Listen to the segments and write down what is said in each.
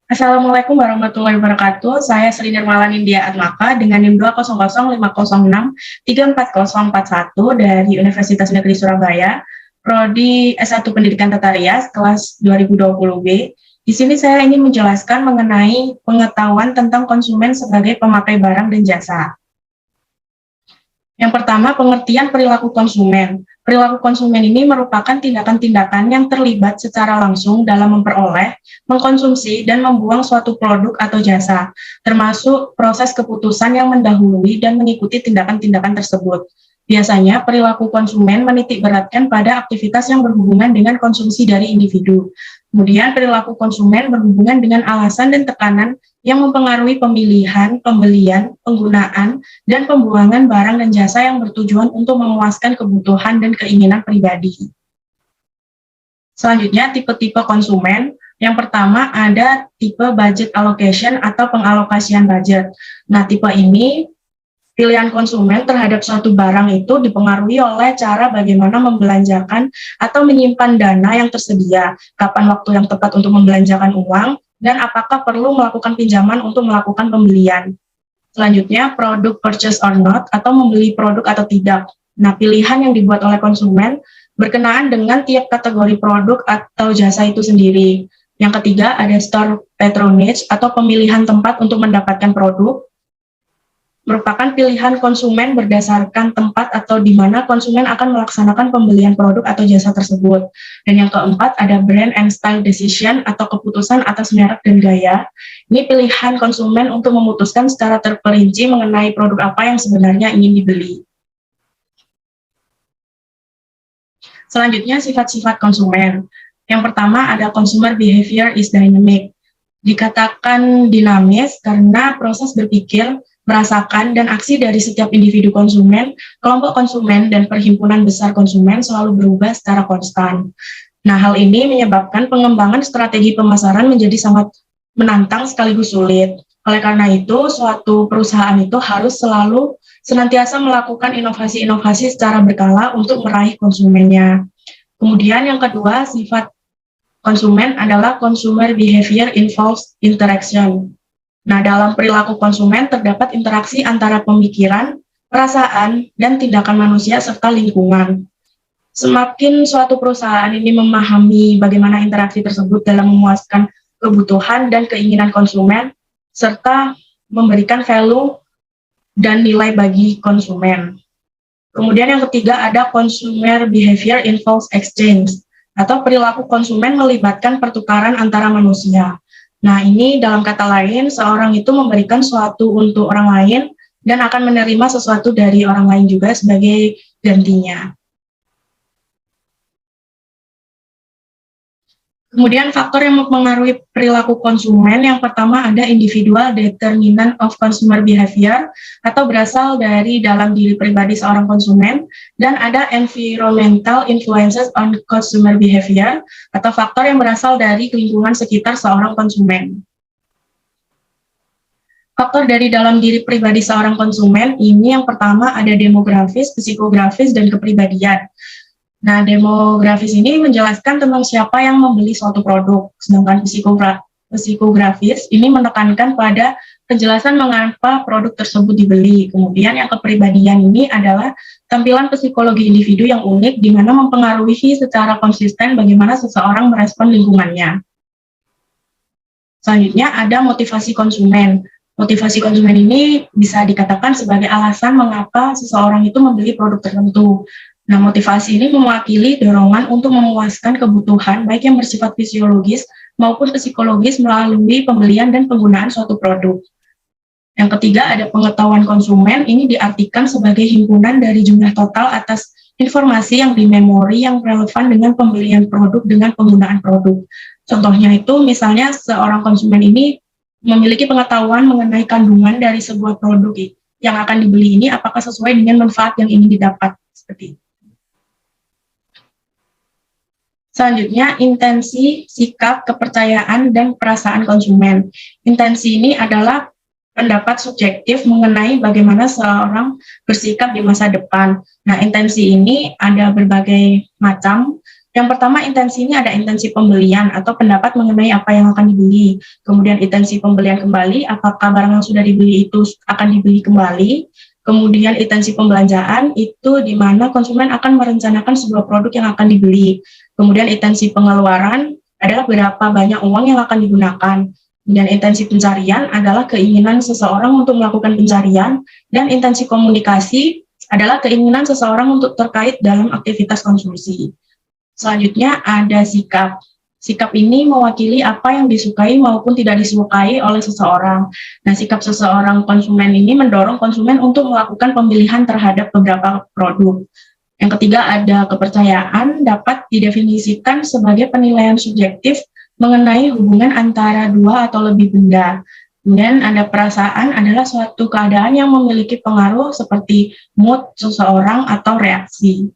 Assalamualaikum warahmatullahi wabarakatuh. Saya Sri Nirmala Nindya Atmaka dengan NIM 2005006 34041 dari Universitas Negeri Surabaya, Prodi S1 Pendidikan Tata Rias, kelas 2020B. Di sini saya ingin menjelaskan mengenai pengetahuan tentang konsumen sebagai pemakai barang dan jasa. Yang pertama, pengertian perilaku konsumen. Perilaku konsumen ini merupakan tindakan-tindakan yang terlibat secara langsung dalam memperoleh, mengkonsumsi, dan membuang suatu produk atau jasa, termasuk proses keputusan yang mendahului dan mengikuti tindakan-tindakan tersebut. Biasanya, perilaku konsumen menitik beratkan pada aktivitas yang berhubungan dengan konsumsi dari individu. Kemudian, perilaku konsumen berhubungan dengan alasan dan tekanan yang mempengaruhi pemilihan, pembelian, penggunaan, dan pembuangan barang dan jasa yang bertujuan untuk memuaskan kebutuhan dan keinginan pribadi. Selanjutnya, tipe-tipe konsumen. Yang pertama ada tipe budget allocation atau pengalokasian budget. Nah, tipe ini pilihan konsumen terhadap suatu barang itu dipengaruhi oleh cara bagaimana membelanjakan atau menyimpan dana yang tersedia, kapan waktu yang tepat untuk membelanjakan uang, dan apakah perlu melakukan pinjaman untuk melakukan pembelian. Selanjutnya, produk purchase or not, atau membeli produk atau tidak. Nah, pilihan yang dibuat oleh konsumen berkenaan dengan tiap kategori produk atau jasa itu sendiri. Yang ketiga, ada store patronage, atau pemilihan tempat untuk mendapatkan produk. Merupakan pilihan konsumen berdasarkan tempat atau di mana konsumen akan melaksanakan pembelian produk atau jasa tersebut. Dan yang keempat ada brand and style decision atau keputusan atas merek dan gaya. Ini pilihan konsumen untuk memutuskan secara terperinci mengenai produk apa yang sebenarnya ingin dibeli. Selanjutnya sifat-sifat konsumen. Yang pertama ada consumer behavior is dynamic. Dikatakan dinamis karena proses berpikir, merasakan, dan aksi dari setiap individu konsumen, kelompok konsumen, dan perhimpunan besar konsumen selalu berubah secara konstan. Nah, hal ini menyebabkan pengembangan strategi pemasaran menjadi sangat menantang sekaligus sulit. Oleh karena itu, suatu perusahaan itu harus selalu senantiasa melakukan inovasi-inovasi secara berkala untuk meraih konsumennya. Kemudian yang kedua, sifat konsumen adalah consumer behavior involves interaction. Nah, dalam perilaku konsumen terdapat interaksi antara pemikiran, perasaan, dan tindakan manusia serta lingkungan. Semakin suatu perusahaan ini memahami bagaimana interaksi tersebut dalam memuaskan kebutuhan dan keinginan konsumen, serta memberikan value dan nilai bagi konsumen. Kemudian yang ketiga ada consumer behavior involves exchange, atau perilaku konsumen melibatkan pertukaran antara manusia. Nah, ini dalam kata lain, seorang itu memberikan sesuatu untuk orang lain dan akan menerima sesuatu dari orang lain juga sebagai gantinya. Kemudian faktor yang mempengaruhi perilaku konsumen, yang pertama ada individual determinant of consumer behavior, atau berasal dari dalam diri pribadi seorang konsumen, dan ada environmental influences on consumer behavior, atau faktor yang berasal dari lingkungan sekitar seorang konsumen. Faktor dari dalam diri pribadi seorang konsumen ini yang pertama ada demografis, psikografis, dan kepribadian. Nah, demografis ini menjelaskan tentang siapa yang membeli suatu produk, sedangkan psikografis ini menekankan pada penjelasan mengapa produk tersebut dibeli. Kemudian yang kepribadian ini adalah tampilan psikologi individu yang unik di mana mempengaruhi secara konsisten bagaimana seseorang merespon lingkungannya. Selanjutnya ada motivasi konsumen. Motivasi konsumen ini bisa dikatakan sebagai alasan mengapa seseorang itu membeli produk tertentu. Nah, motivasi ini mewakili dorongan untuk memuaskan kebutuhan baik yang bersifat fisiologis maupun psikologis melalui pembelian dan penggunaan suatu produk. Yang ketiga ada pengetahuan konsumen, ini diartikan sebagai himpunan dari jumlah total atas informasi yang di memori yang relevan dengan pembelian produk dengan penggunaan produk. Contohnya itu misalnya seorang konsumen ini memiliki pengetahuan mengenai kandungan dari sebuah produk yang akan dibeli ini apakah sesuai dengan manfaat yang ingin didapat, seperti itu. Selanjutnya, intensi, sikap, kepercayaan, dan perasaan konsumen. Intensi ini adalah pendapat subjektif mengenai bagaimana seorang bersikap di masa depan. Nah, intensi ini ada berbagai macam. Yang pertama, intensi ini ada intensi pembelian atau pendapat mengenai apa yang akan dibeli. Kemudian intensi pembelian kembali, apakah barang yang sudah dibeli itu akan dibeli kembali. Kemudian intensi pembelanjaan itu di mana konsumen akan merencanakan sebuah produk yang akan dibeli. Kemudian intensi pengeluaran adalah berapa banyak uang yang akan digunakan. Dan intensi pencarian adalah keinginan seseorang untuk melakukan pencarian, dan intensi komunikasi adalah keinginan seseorang untuk terkait dalam aktivitas konsumsi. Selanjutnya ada sikap. Sikap ini mewakili apa yang disukai maupun tidak disukai oleh seseorang. Nah, sikap seseorang konsumen ini mendorong konsumen untuk melakukan pemilihan terhadap beberapa produk. Yang ketiga ada kepercayaan, dapat didefinisikan sebagai penilaian subjektif mengenai hubungan antara dua atau lebih benda. Kemudian ada perasaan adalah suatu keadaan yang memiliki pengaruh seperti mood seseorang atau reaksi.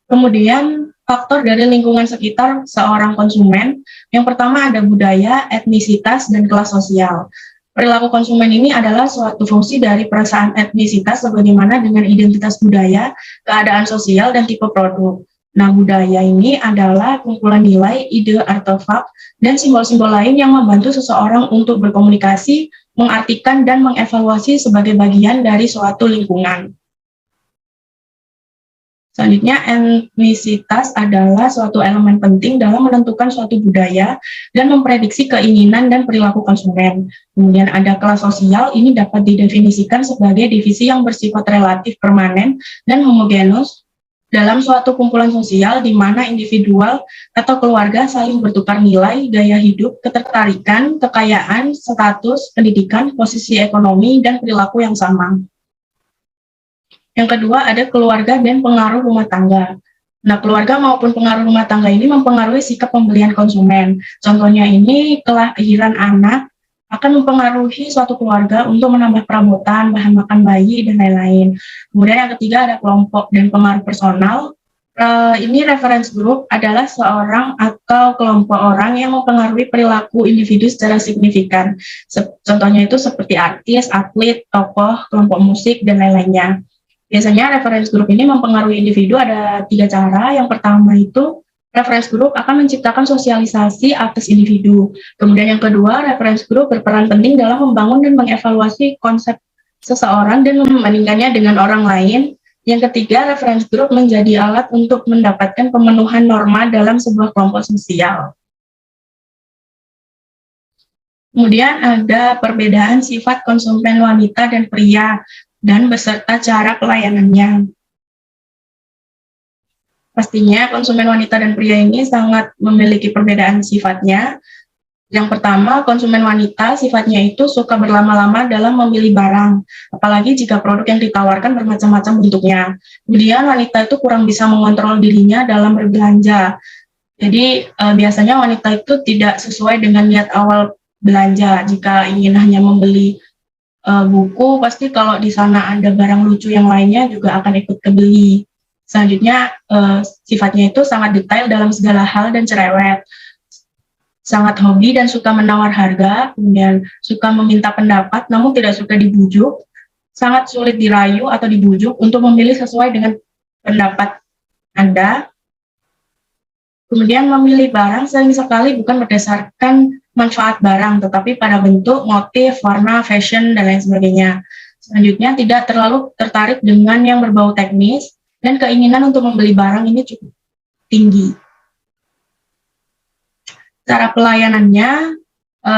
Kemudian faktor dari lingkungan sekitar seorang konsumen, yang pertama ada budaya, etnisitas, dan kelas sosial. Perilaku konsumen ini adalah suatu fungsi dari perasaan etnisitas sebagaimana dengan identitas budaya, keadaan sosial, dan tipe produk. Nah, budaya ini adalah kumpulan nilai, ide, artefak, dan simbol-simbol lain yang membantu seseorang untuk berkomunikasi, mengartikan, dan mengevaluasi sebagai bagian dari suatu lingkungan. Selanjutnya, etnisitas adalah suatu elemen penting dalam menentukan suatu budaya dan memprediksi keinginan dan perilaku konsumen. Kemudian ada kelas sosial, ini dapat didefinisikan sebagai divisi yang bersifat relatif permanen dan homogenus dalam suatu kumpulan sosial di mana individual atau keluarga saling bertukar nilai, gaya hidup, ketertarikan, kekayaan, status, pendidikan, posisi ekonomi, dan perilaku yang sama. Yang kedua ada keluarga dan pengaruh rumah tangga. Nah, keluarga maupun pengaruh rumah tangga ini mempengaruhi sikap pembelian konsumen. Contohnya ini, kelahiran anak akan mempengaruhi suatu keluarga untuk menambah perabotan, bahan makan bayi, dan lain-lain. Kemudian yang ketiga ada kelompok dan pengaruh personal. Ini reference group adalah seorang atau kelompok orang yang mempengaruhi perilaku individu secara signifikan. Contohnya itu seperti artis, atlet, tokoh, kelompok musik, dan lain-lainnya. Biasanya reference group ini mempengaruhi individu ada 3 cara. Yang pertama itu reference group akan menciptakan sosialisasi atas individu. Kemudian yang kedua, reference group berperan penting dalam membangun dan mengevaluasi konsep seseorang dan membandingkannya dengan orang lain. Yang ketiga, reference group menjadi alat untuk mendapatkan pemenuhan norma dalam sebuah kelompok sosial. Kemudian ada perbedaan sifat konsumen wanita dan pria dan beserta cara pelayanannya. Pastinya konsumen wanita dan pria ini sangat memiliki perbedaan sifatnya. Yang pertama, konsumen wanita sifatnya itu suka berlama-lama dalam memilih barang, apalagi jika produk yang ditawarkan bermacam-macam bentuknya. Kemudian wanita itu kurang bisa mengontrol dirinya dalam berbelanja. Jadi biasanya wanita itu tidak sesuai dengan niat awal belanja. Jika ingin hanya membeli buku, pasti kalau di sana ada barang lucu yang lainnya juga akan ikut kebeli. Selanjutnya, sifatnya itu sangat detail dalam segala hal dan cerewet. Sangat hobi dan suka menawar harga, kemudian suka meminta pendapat namun tidak suka dibujuk, sangat sulit dirayu atau dibujuk untuk memilih sesuai dengan pendapat Anda. Kemudian memilih barang sering sekali bukan berdasarkan manfaat barang, tetapi pada bentuk, motif, warna, fashion, dan lain sebagainya. Selanjutnya, tidak terlalu tertarik dengan yang berbau teknis, dan keinginan untuk membeli barang ini cukup tinggi. Cara pelayanannya,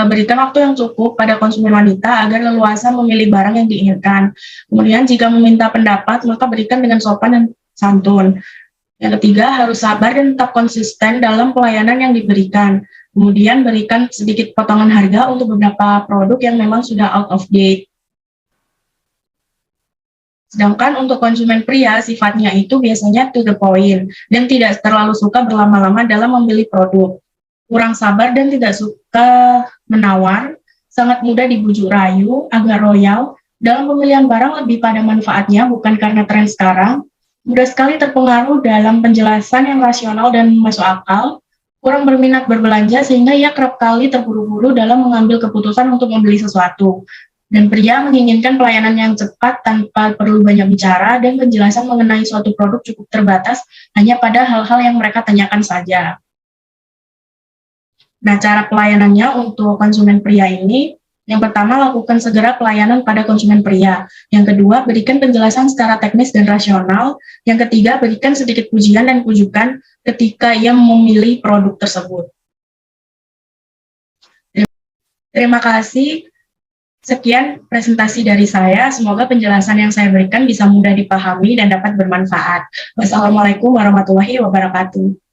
berikan waktu yang cukup pada konsumen wanita agar leluasa memilih barang yang diinginkan. Kemudian, jika meminta pendapat, maka berikan dengan sopan dan santun. Yang ketiga, harus sabar dan tetap konsisten dalam pelayanan yang diberikan. Kemudian berikan sedikit potongan harga untuk beberapa produk yang memang sudah out of date. Sedangkan untuk konsumen pria, sifatnya itu biasanya to the point dan tidak terlalu suka berlama-lama dalam memilih produk. Kurang sabar dan tidak suka menawar, sangat mudah dibujuk rayu, agak royal. Dalam pemilihan barang lebih pada manfaatnya, bukan karena tren sekarang. Mudah sekali terpengaruh dalam penjelasan yang rasional dan masuk akal, kurang berminat berbelanja sehingga ia kerap kali terburu-buru dalam mengambil keputusan untuk membeli sesuatu. Dan pria menginginkan pelayanan yang cepat tanpa perlu banyak bicara dan penjelasan mengenai suatu produk cukup terbatas hanya pada hal-hal yang mereka tanyakan saja. Nah, cara pelayanannya untuk konsumen pria ini, yang pertama lakukan segera pelayanan pada konsumen pria. Yang kedua, berikan penjelasan secara teknis dan rasional. Yang ketiga, berikan sedikit pujian dan pujukan ketika ia memilih produk tersebut. Terima kasih. Sekian presentasi dari saya. Semoga penjelasan yang saya berikan bisa mudah dipahami dan dapat bermanfaat. Wassalamualaikum warahmatullahi wabarakatuh.